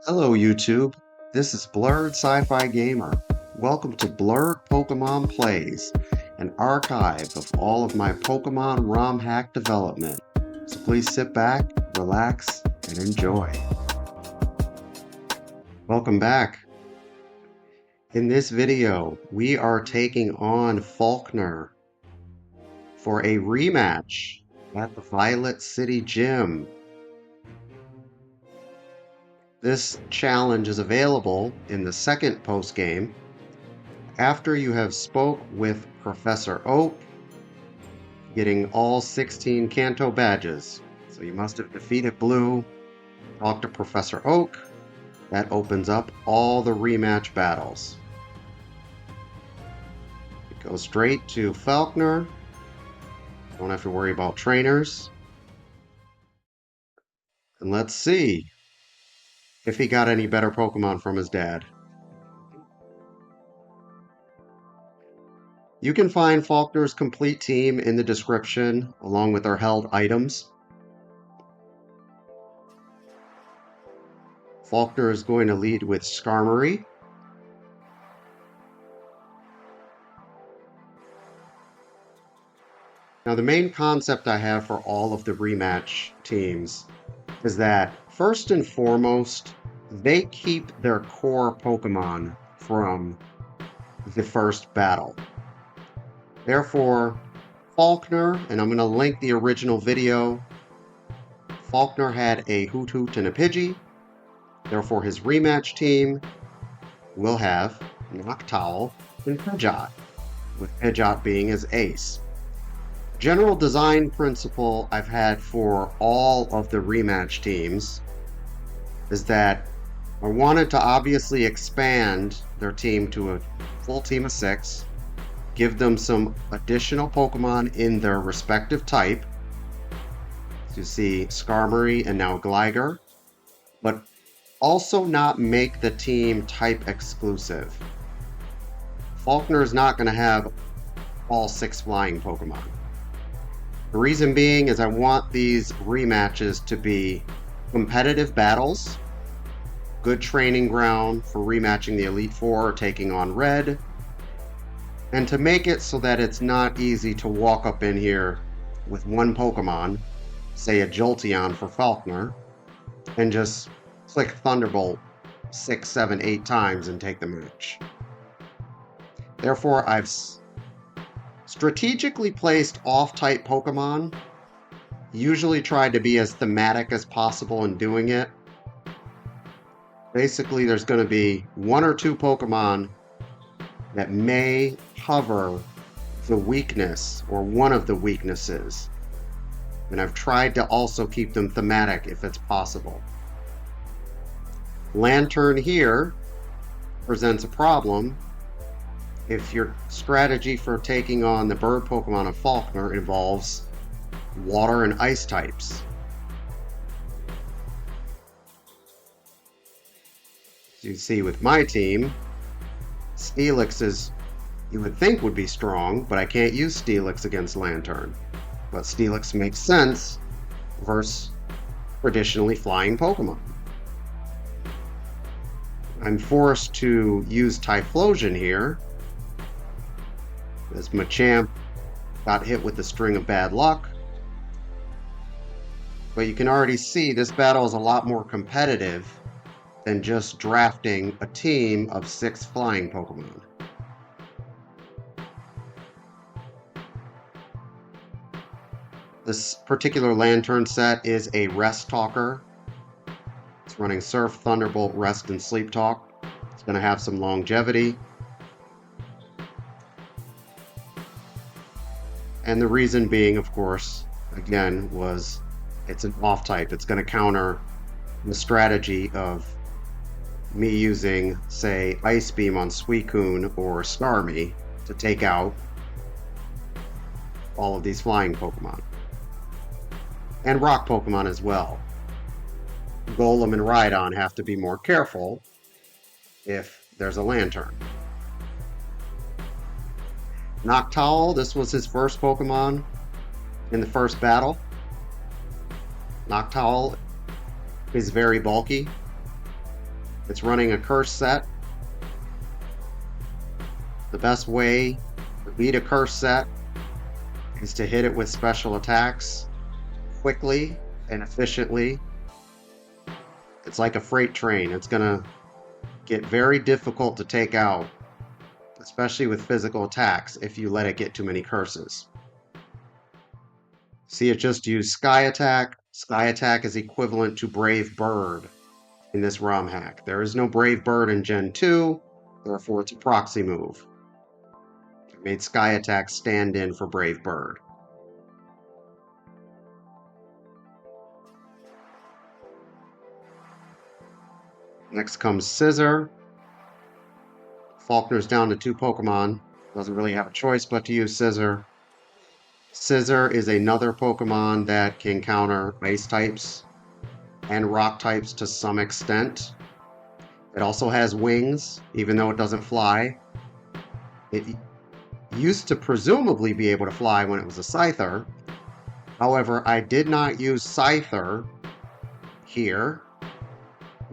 Hello YouTube, this is Blurred Sci-Fi Gamer. Welcome to Blurred Pokemon Plays, an archive of all of my Pokemon ROM hack development. So please sit back, relax, and enjoy. Welcome back. In this video, we are taking on Falkner for a rematch at the Violet City Gym. This challenge is available in the second post-game after you have spoke with Professor Oak, getting all 16 Kanto badges. So you must have defeated Blue, talk to Professor Oak. That opens up all the rematch battles. It goes straight to Falkner. Don't have to worry about trainers. And let's see if he got any better Pokemon from his dad. You can find Falkner's complete team in the description, along with their held items. Falkner is going to lead with Skarmory. Now, the main concept I have for all of the rematch teams is that, first and foremost, they keep their core Pokemon from the first battle. Therefore, Falkner, and I'm going to link the original video, Falkner had a Hoot and a Pidgey. Therefore, his rematch team will have Noctowl and Pidgeot, with Pidgeot being his ace. General design principle I've had for all of the rematch teams is that I wanted to obviously expand their team to a full team of 6, give them some additional Pokemon in their respective type. So you see Skarmory and now Gligar, but also not make the team type exclusive. Falkner is not going to have all 6 flying Pokemon. The reason being is I want these rematches to be competitive battles, good training ground for rematching the Elite Four or taking on Red, and to make it so that it's not easy to walk up in here with one Pokemon, say a Jolteon for Falkner, and just click Thunderbolt 6, 7, 8 times and take the match. Therefore, I've strategically placed off-type Pokemon, usually tried to be as thematic as possible in doing it. Basically, there's going to be 1 or 2 Pokemon that may cover the weakness or one of the weaknesses. And I've tried to also keep them thematic if it's possible. Lanturn here presents a problem if your strategy for taking on the bird Pokemon of Falkner involves water and ice types. As you see with my team, Steelix is, you would think would be strong, but I can't use Steelix against Lanturn. But Steelix makes sense versus traditionally flying Pokemon. I'm forced to use Typhlosion here, as Machamp got hit with a string of bad luck. But you can already see this battle is a lot more competitive than just drafting a team of 6 flying Pokemon. This particular Lanturn set is a Rest Talker. It's running Surf, Thunderbolt, Rest, and Sleep Talk. It's going to have some longevity. And the reason being, of course, again, was it's an off-type. It's going to counter the strategy of me using, say, Ice Beam on Suicune or Starmie to take out all of these flying Pokemon. And rock Pokemon as well. Golem and Rhydon have to be more careful if there's a Lanturn. Noctowl, this was his first Pokemon in the first battle. Noctowl is very bulky. It's running a curse set. The best way to beat a curse set is to hit it with special attacks quickly and efficiently. It's like a freight train. It's gonna get very difficult to take out, especially with physical attacks, if you let it get too many curses. See, it just used Sky Attack. Sky Attack is equivalent to Brave Bird in this ROM hack. There is no Brave Bird in Gen 2, therefore it's a proxy move. It made Sky Attack stand in for Brave Bird. Next comes Scizor. Falkner's down to 2 Pokemon. Doesn't really have a choice but to use Scizor. Scizor is another Pokemon that can counter Ice types and Rock types to some extent. It also has wings, even though it doesn't fly. It used to presumably be able to fly when it was a Scyther. However, I did not use Scyther here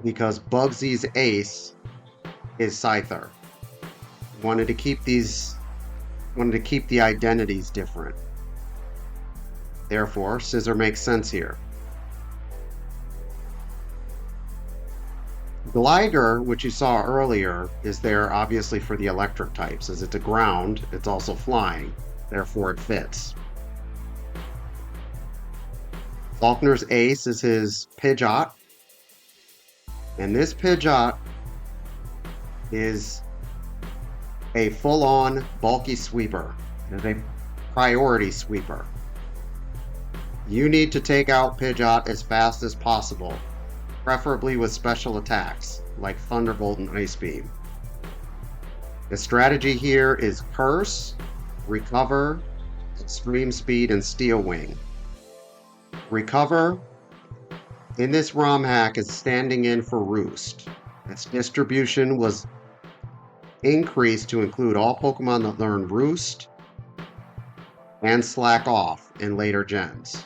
because Bugsy's ace is Scyther. Wanted to keep the identities different. Therefore, Scizor makes sense here. Gligar, which you saw earlier, is there obviously for the electric types. As it's a ground, it's also flying. Therefore, it fits. Falkner's ace is his Pidgeot. And this Pidgeot is a full-on bulky sweeper. It is a priority sweeper. You need to take out Pidgeot as fast as possible, preferably with special attacks like Thunderbolt and Ice Beam. The strategy here is Curse, Recover, Extreme Speed, and Steel Wing. Recover in this ROM hack is standing in for Roost. Its distribution was increased to include all Pokemon that learn Roost and Slack Off in later gens.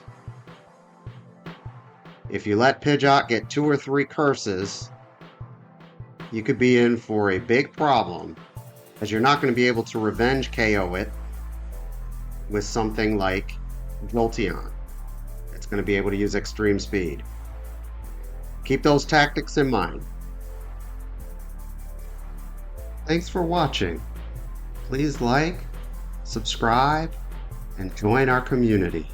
If you let Pidgeot get 2 or 3 curses, you could be in for a big problem, as you're not going to be able to revenge KO it with something like Jolteon. It's going to be able to use Extreme Speed. Keep those tactics in mind. Thanks for watching. Please like, subscribe, and join our community.